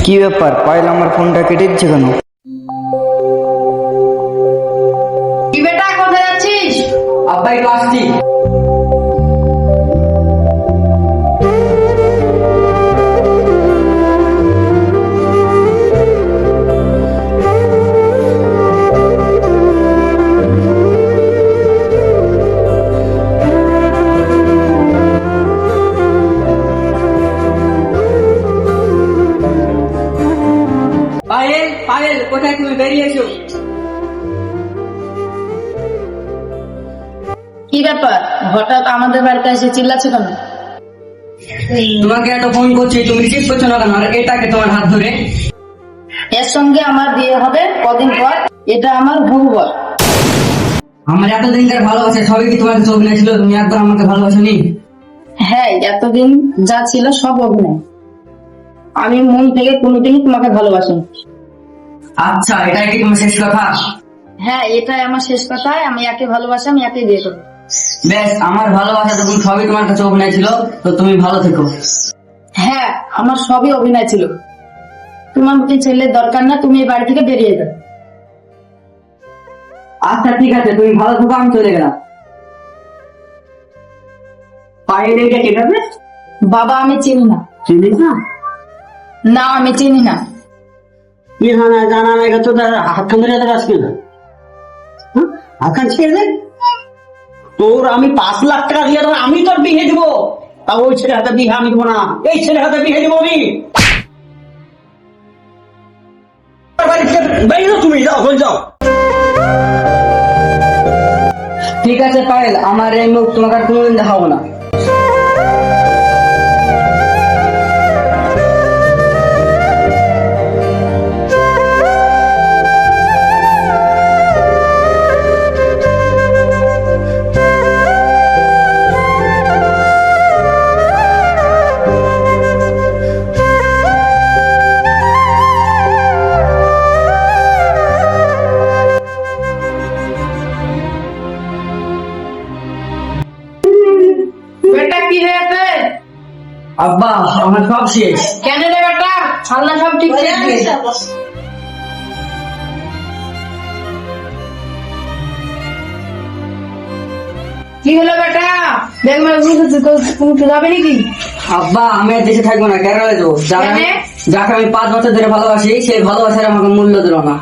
কি ব্যাপার, পায়েল আমার ফোনটা কেটে দিচ্ছে কেন? কি বেটা, কোথায় যাচ্ছিস? আব্বা একটু আসছি। পায়েল, পায়েল, কোথায় তুমি? বেরিয়েছো? কি ব্যাপার, হঠাৎ আমাদের বাড়িতে এসে চিল্লাচ্ছ কেন? তোমাকে একটা ফোন করছি, তুমি রিসিভ করছো না কেন? আর এটাকে তোমার হাত ধরে? এর সঙ্গে আমার বিয়ে হবে কদিন পর। এটা আমার হবু বর। আমার এতদিনকার ভালোবাসা সবই কি তোমাকে চোখ নিয়েছিল? তুমি একবার আমাকে ভালোবাসোনি? হ্যাঁ, এতদিন যা ছিল সব অভিনয়। আমি মন থেকে কোনোদিনই তোমাকে ভালোবাসিনি। আচ্ছা, এটাই কি তোমার শেষ কথা? হ্যাঁ, এটাই আমার শেষ কথা। আমি একে ভালোবাসি, আমি একে বিয়ে করবো। বেশ, আমার ভালোবাসা যখন সবই তোমার কাছে অভিনয় ছিল, তো তুমি ভালো থেকো। হ্যাঁ, আমার সবই অভিনয় ছিল। তোমার কি ছেলের দরকার না, তুমি এই বাড়ি থেকে বেরিয়ে যাও। আচ্ছা ঠিক আছে, তুমি ভালো থেকো, আমি চলে গেলাম। পায়েল, এটা কে হবে? বাবা, আমি চিনি না। চিনিস না? না, আমি চিনি না। কি জানা জানা নাই তো তার হাতখান ধরে তার আসবে না। হাতখান ছেড়ে দে। তোর আমি 5 লাখ টাকা দিয়ে দেবো, আমি তোর বিয়ে দিব। তা ওই ছেলে হাতে বিয়ে আমি দেবো না, এই ছেলে হাতে বিয়ে দিব আমি। বাইরে তুমি যাও, এখন যাও। ঠিক আছে পায়েল, আমার এই মুখ তোমাকে আর কোনোদিন দেখাবো না। বেটা, কি হয়েছে? আব্বা, আমার সব শেষ। কেন রে বেটা, আল্লাহ সব ঠিক করে দিবে। কি হলো বেটা? দেখবে তুমি যাবে নাকি? আব্বা, আমি আর দেশে থাকবো না, কেন যাবো? কেনে? যাকে আমি 5 বছর ধরে ভালোবাসি, সেই ভালোবাসার আমাকে মূল্য দিল না।